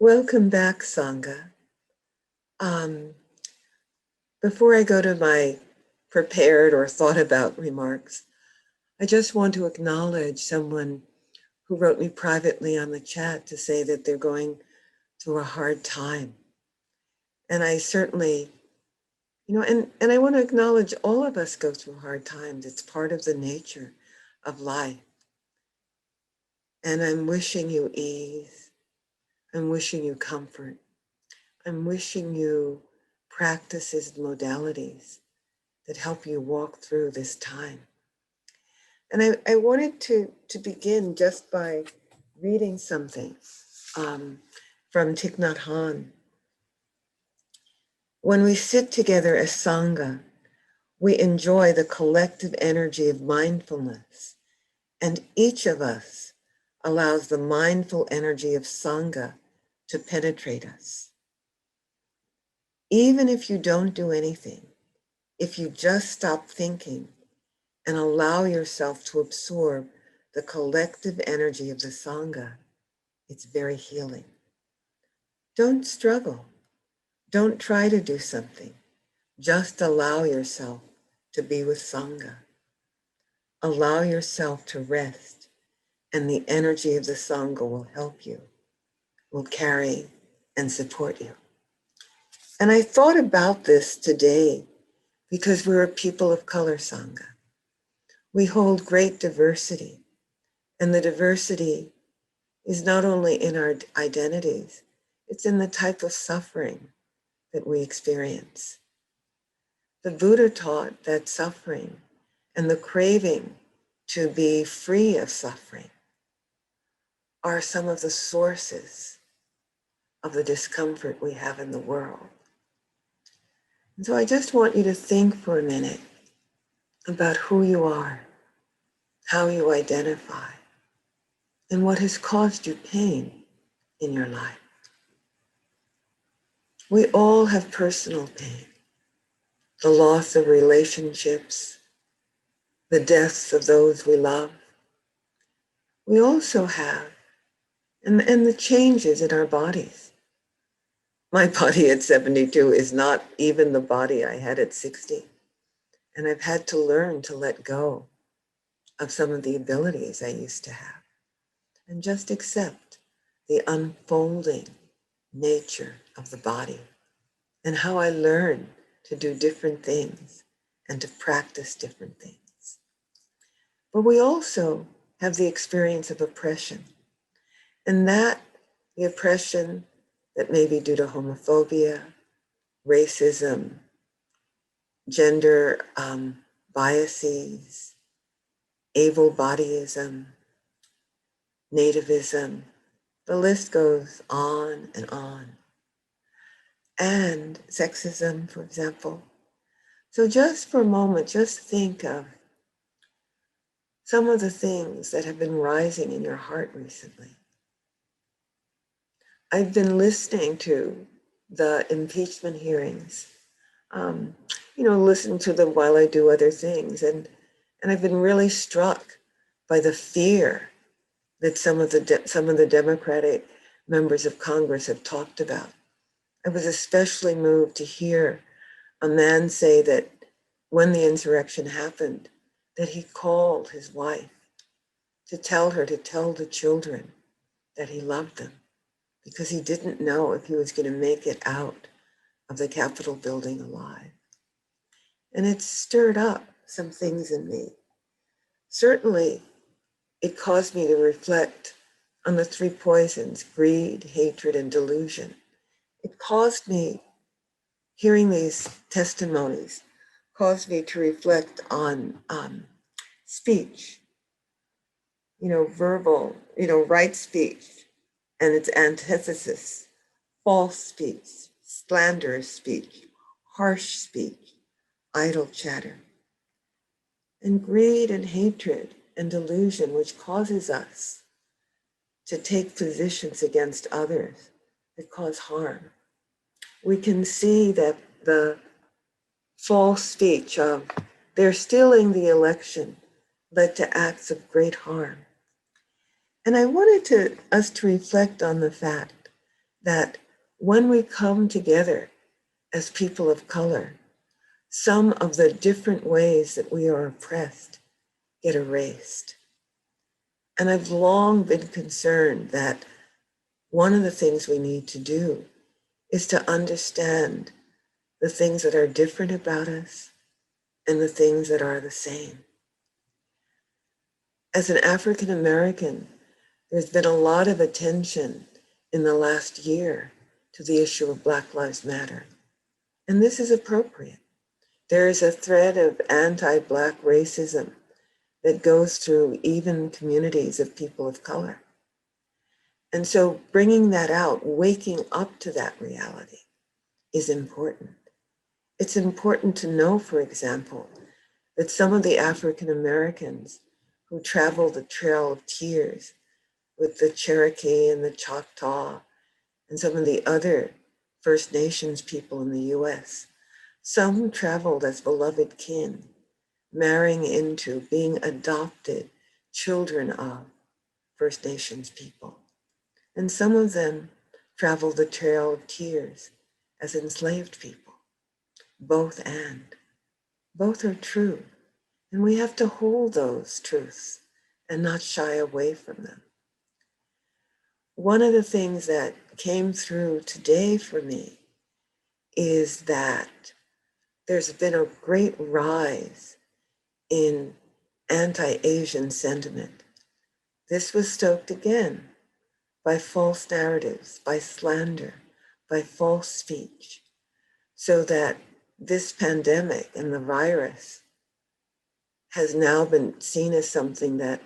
Welcome back, Sangha. Um, Before I go to my prepared or thought about remarks, I just want to acknowledge someone who wrote me privately on the chat to say that they're going through a hard time. And I certainly, and I want to acknowledge all of us go through hard times. It's part of the nature of life. And I'm wishing you ease. I'm wishing you comfort. I'm wishing you practices, modalities that help you walk through this time. And I wanted to begin just by reading something from Thich Nhat Hanh. When we sit together as Sangha, we enjoy the collective energy of mindfulness, and each of us allows the mindful energy of Sangha to penetrate us. Even if you don't do anything, if you just stop thinking and allow yourself to absorb the collective energy of the Sangha, it's very healing. Don't struggle. Don't try to do something. Just allow yourself to be with Sangha. Allow yourself to rest, and the energy of the Sangha will help you, will carry and support you. And I thought about this today because we're a people of color, Sangha. We hold great diversity, and the diversity is not only in our identities, it's in the type of suffering that we experience. The Buddha taught that suffering and the craving to be free of suffering are some of the sources of the discomfort we have in the world. And so I just want you to think for a minute about who you are, how you identify, and what has caused you pain in your life. We all have personal pain, the loss of relationships, the deaths of those we love. We also have, and the changes in our bodies. My body at 72 is not even the body I had at 60. And I've had to learn to let go of some of the abilities I used to have and just accept the unfolding nature of the body and how I learn to do different things and to practice different things. But we also have the experience of oppression, and that the oppression that may be due to homophobia, racism, gender biases, able-bodyism, nativism, the list goes on and on. And sexism, for example. So just for a moment, just think of some of the things that have been rising in your heart recently. I've been listening to the impeachment hearings, listening to them while I do other things. And I've been really struck by the fear that some of the Democratic members of Congress have talked about. I was especially moved to hear a man say that when the insurrection happened, that he called his wife to tell her to tell the children that he loved them, because he didn't know if he was going to make it out of the Capitol building alive. And it stirred up some things in me. Certainly, it caused me to reflect on the three poisons: greed, hatred, and delusion. It caused me, hearing these testimonies, caused me to reflect on speech, verbal, right speech and its antithesis, false speech, slanderous speech, harsh speech, idle chatter, and greed and hatred and delusion, which causes us to take positions against others that cause harm. We can see that the false speech of they're stealing the election led to acts of great harm. And I wanted us to reflect on the fact that when we come together as people of color, some of the different ways that we are oppressed get erased. And I've long been concerned that one of the things we need to do is to understand the things that are different about us and the things that are the same. As an African American, there's been a lot of attention in the last year to the issue of Black Lives Matter. And this is appropriate. There is a thread of anti-Black racism that goes through even communities of people of color. And so bringing that out, waking up to that reality is important. It's important to know, for example, that some of the African Americans who traveled the Trail of Tears with the Cherokee and the Choctaw and some of the other First Nations people in the US, some traveled as beloved kin, marrying into, being adopted children of First Nations people. And some of them traveled the Trail of Tears as enslaved people. Both and. Both are true. And we have to hold those truths and not shy away from them. One of the things that came through today for me is that there's been a great rise in anti-Asian sentiment. This was stoked again by false narratives, by slander, by false speech, so that this pandemic and the virus has now been seen as something that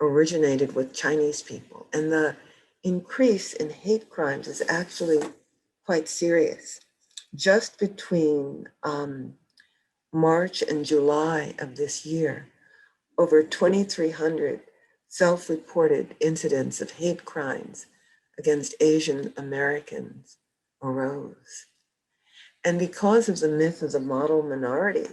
originated with Chinese people. And the increase in hate crimes is actually quite serious. Just between March and July of this year, over 2,300 self-reported incidents of hate crimes against Asian Americans arose. And because of the myth of the model minority,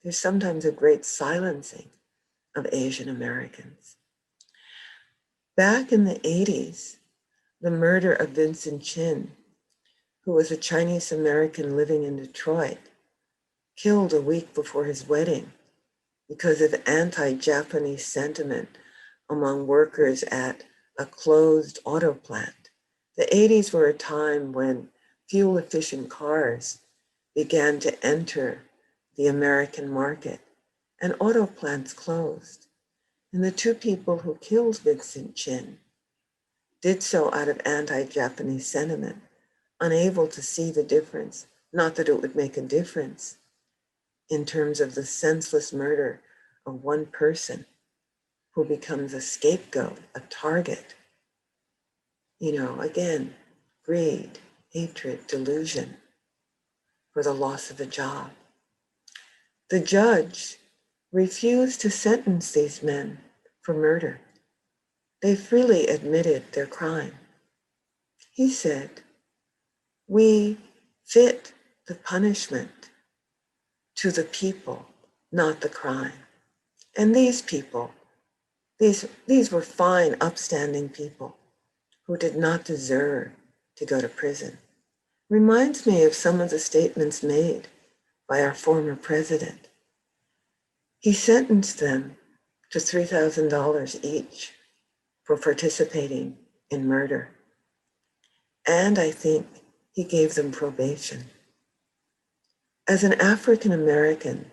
there's sometimes a great silencing of Asian Americans. Back in the 80s, the murder of Vincent Chin, who was a Chinese American living in Detroit, killed a week before his wedding because of anti-Japanese sentiment among workers at a closed auto plant. The 80s were a time when fuel-efficient cars began to enter the American market and auto plants closed. And the two people who killed Vincent Chin did so out of anti-Japanese sentiment, unable to see the difference, not that it would make a difference in terms of the senseless murder of one person who becomes a scapegoat, a target. You know, again, greed, hatred, delusion for the loss of a job. The judge refused to sentence these men for murder. They freely admitted their crime. He said, "We fit the punishment to the people, not the crime." And these people, these were fine, upstanding people who did not deserve to go to prison. Reminds me of some of the statements made by our former president. He sentenced them to $3,000 each for participating in murder. And I think he gave them probation. As an African American,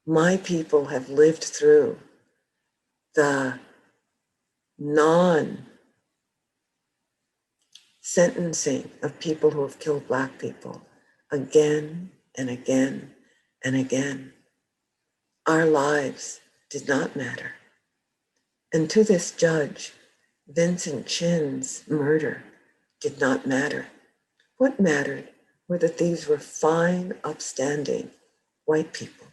my people have lived through the non-sentencing of people who have killed Black people again and again and again. Our lives did not matter. And to this judge, Vincent Chin's murder did not matter. What mattered were that these were fine, upstanding white people.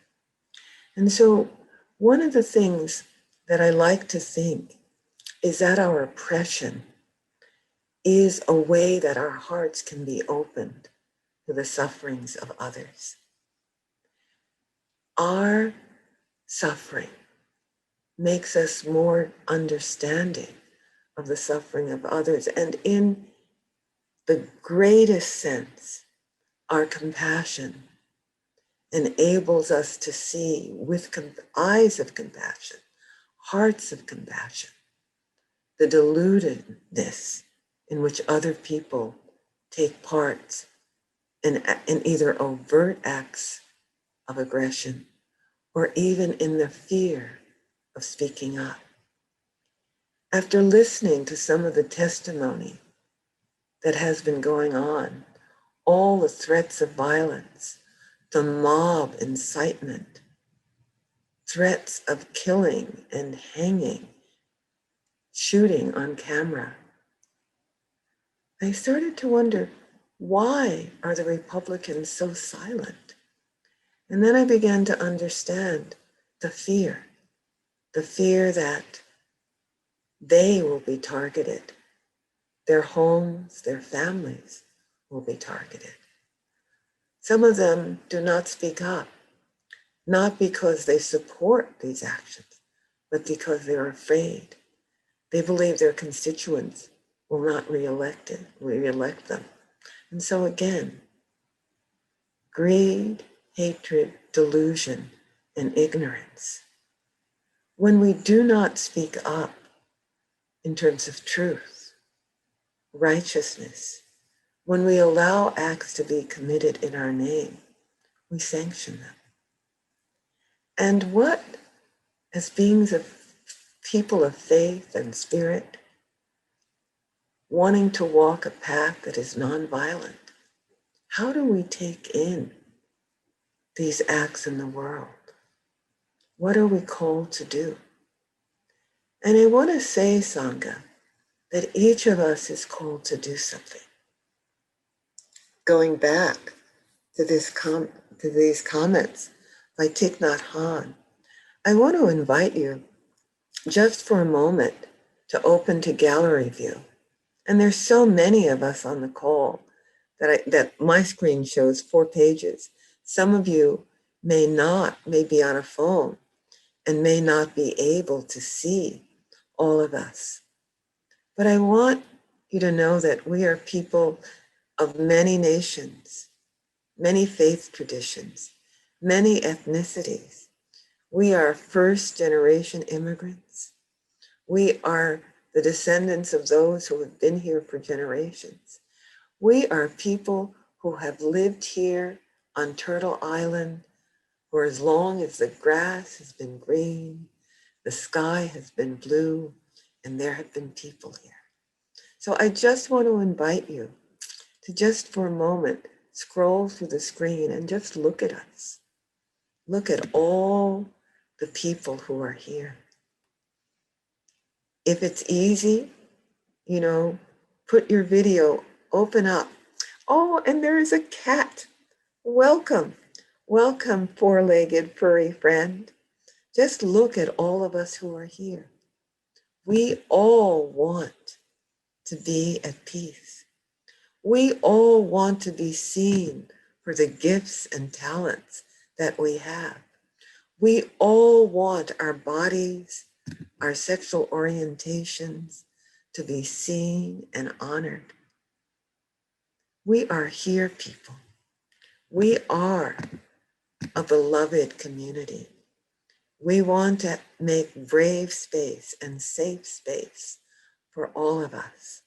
And so one of the things that I like to think is that our oppression is a way that our hearts can be opened to the sufferings of others. Our suffering makes us more understanding of the suffering of others. And in the greatest sense, our compassion, enables us to see with eyes of compassion, hearts of compassion, the deludedness in which other people take part in either overt acts of aggression or even in the fear of speaking up. After listening to some of the testimony that has been going on, all the threats of violence, the mob incitement, threats of killing and hanging, shooting on camera, I started to wonder, why are the Republicans so silent? And then I began to understand the fear that they will be targeted. Their homes, their families will be targeted. Some of them do not speak up, not because they support these actions, but because they're afraid. They believe their constituents will not re-elect them. And so again, greed, hatred, delusion, and ignorance. When we do not speak up in terms of truth, righteousness, when we allow acts to be committed in our name, we sanction them. And what, as beings of people of faith and spirit, wanting to walk a path that is nonviolent, how do we take in these acts in the world? What are we called to do? And I want to say, Sangha, that each of us is called to do something. Going back to these comments by Thich Nhat Hanh, I want to invite you just for a moment to open to gallery view. And there's so many of us on the call that my screen shows 4 pages. Some of you may be on a phone and may not be able to see all of us. But I want you to know that we are people of many nations, many faith traditions, many ethnicities. We are first-generation immigrants. We are the descendants of those who have been here for generations. We are people who have lived here on Turtle Island for as long as the grass has been green, the sky has been blue, and there have been people here. So I just want to invite you to just for a moment scroll through the screen and just look at us. Look at all the people who are here. If it's easy, put your video, open up. Oh, and there is a cat. Welcome. Welcome, 4-legged furry friend. Just look at all of us who are here. We all want to be at peace. We all want to be seen for the gifts and talents that we have. We all want our bodies, our sexual orientations to be seen and honored. We are here, people. We are a beloved community. We want to make brave space and safe space for all of us.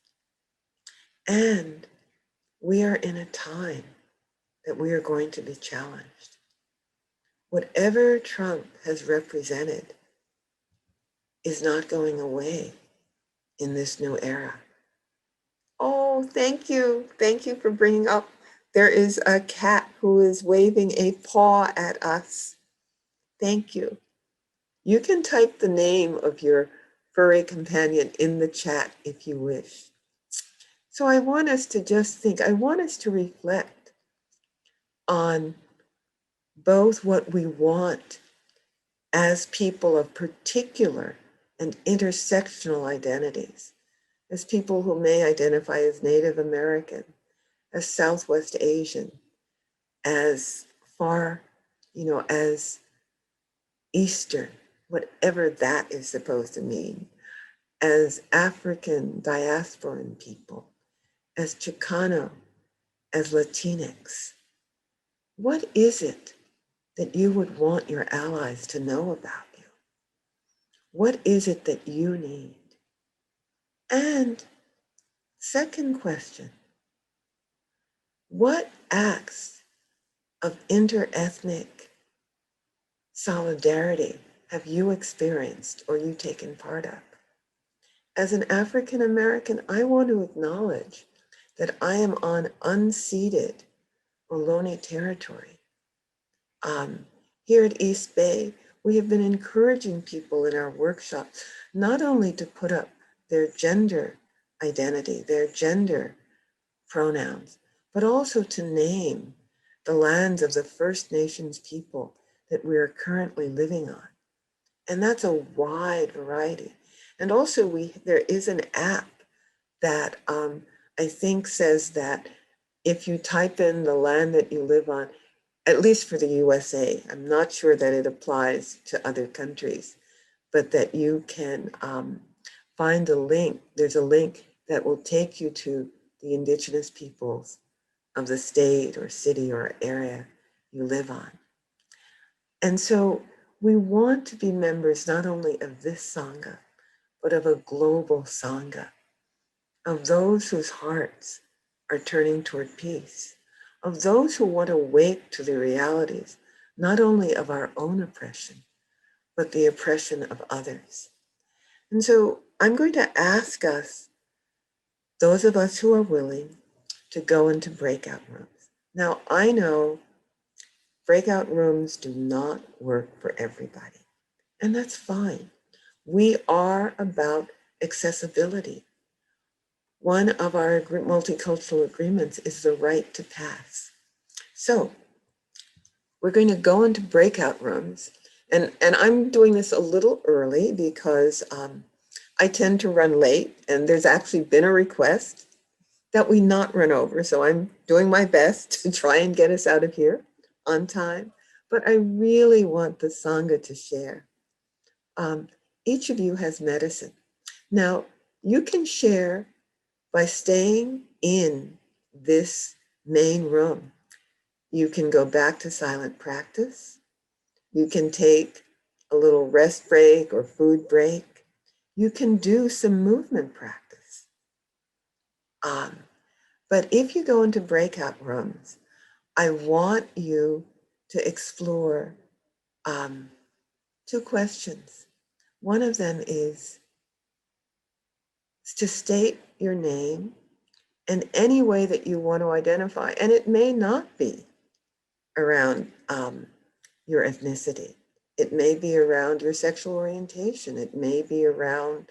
And we are in a time that we are going to be challenged. Whatever Trump has represented is not going away in this new era. Oh, thank you. Thank you for bringing up. There is a cat who is waving a paw at us. Thank you. You can type the name of your furry companion in the chat if you wish. So I want us to just think, I want us to reflect on both what we want as people of particular and intersectional identities, as people who may identify as Native American, as Southwest Asian, as far, as Eastern, whatever that is supposed to mean, as African diasporan people, as Chicano, as Latinx? What is it that you would want your allies to know about you? What is it that you need? And second question, what acts of interethnic solidarity have you experienced or you taken part of? As an African American, I want to acknowledge that I am on unceded Ohlone territory. Here at East Bay, we have been encouraging people in our workshops not only to put up their gender identity, their gender pronouns, but also to name the lands of the First Nations people that we are currently living on. And that's a wide variety. And also there is an app that I think says that if you type in the land that you live on, at least for the USA, I'm not sure that it applies to other countries, but that you can find a link. There's a link that will take you to the indigenous peoples of the state or city or area you live on. And so we want to be members not only of this Sangha, but of a global Sangha, of those whose hearts are turning toward peace, of those who want to wake to the realities, not only of our own oppression, but the oppression of others. And so I'm going to ask us, those of us who are willing, to go into breakout rooms. Now, I know breakout rooms do not work for everybody, and that's fine. We are about accessibility. One of our multicultural agreements is the right to pass. So we're going to go into breakout rooms, and I'm doing this a little early because I tend to run late, and there's actually been a request that we not run over. So I'm doing my best to try and get us out of here on time. But I really want the Sangha to share. Each of you has medicine. Now, you can share by staying in this main room. You can go back to silent practice. You can take a little rest break or food break. You can do some movement practice. But if you go into breakout rooms, I want you to explore two questions. One of them is to state your name in any way that you want to identify. And it may not be around your ethnicity. It may be around your sexual orientation. It may be around,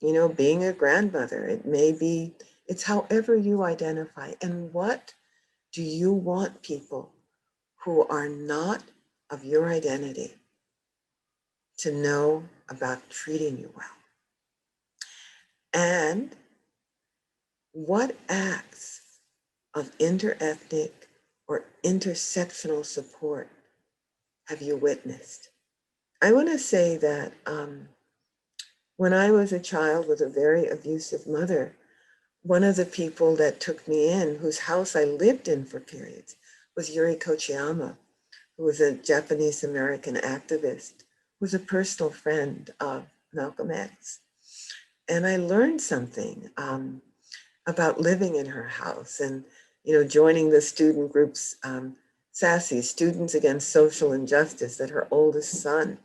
being a grandmother. It may be, it's however you identify. And what do you want people who are not of your identity to know about treating you well? And what acts of interethnic or intersectional support have you witnessed? I want to say that when I was a child with a very abusive mother, one of the people that took me in, whose house I lived in for periods, was Yuri Kochiyama, who was a Japanese American activist, who was a personal friend of Malcolm X. And I learned something about living in her house and, joining the student groups, SASSY, Students Against Social Injustice, that her oldest son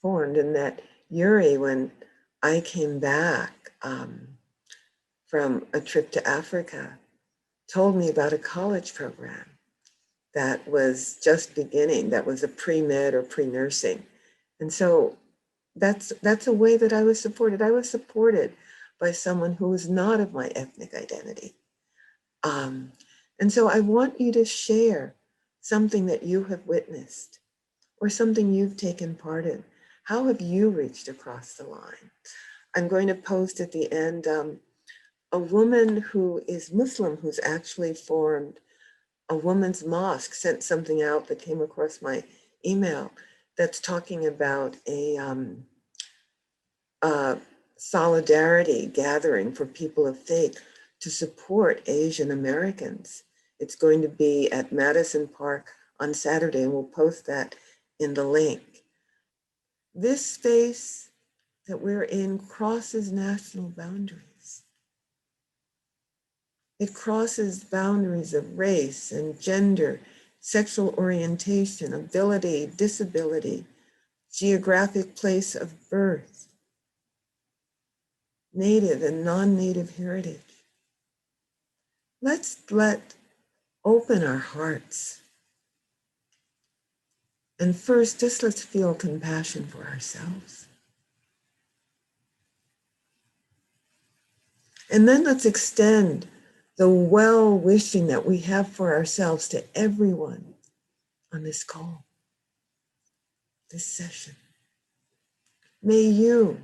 formed. And that Yuri, when I came back from a trip to Africa, told me about a college program that was just beginning, that was a pre-med or pre-nursing. And so that's a way that I was supported. I was supported by someone who was not of my ethnic identity. And so I want you to share something that you have witnessed or something you've taken part in. How have you reached across the line? I'm going to post at the end a woman who is Muslim who's actually formed a woman's mosque, sent something out that came across my email that's talking about a solidarity gathering for people of faith to support Asian Americans. It's going to be at Madison Park on Saturday, and we'll post that in the link. This space that we're in crosses national boundaries. It crosses boundaries of race and gender, sexual orientation, ability, disability, geographic place of birth, native and non-native heritage. Let's open our hearts. And first, just let's feel compassion for ourselves. And then let's extend the well-wishing that we have for ourselves to everyone on this call, this session. May you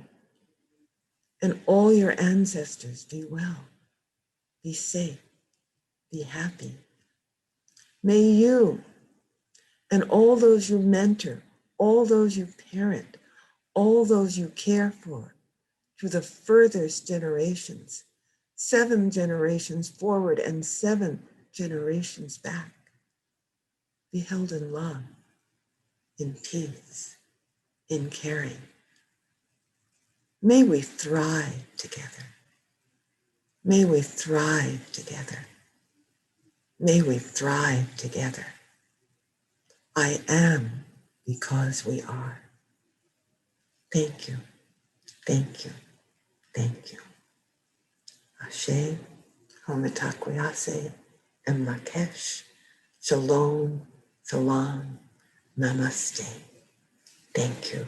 and all your ancestors be well, be safe, be happy. May you and all those you mentor, all those you parent, all those you care for, through the furthest generations, 7 generations forward and 7 generations back, be held in love, in peace, in caring. May we thrive together. May we thrive together. May we thrive together. I am because we are. Thank you, thank you, thank you. Ashe, Homitakweyase, and Makesh. Shalom, salam, namaste. Thank you.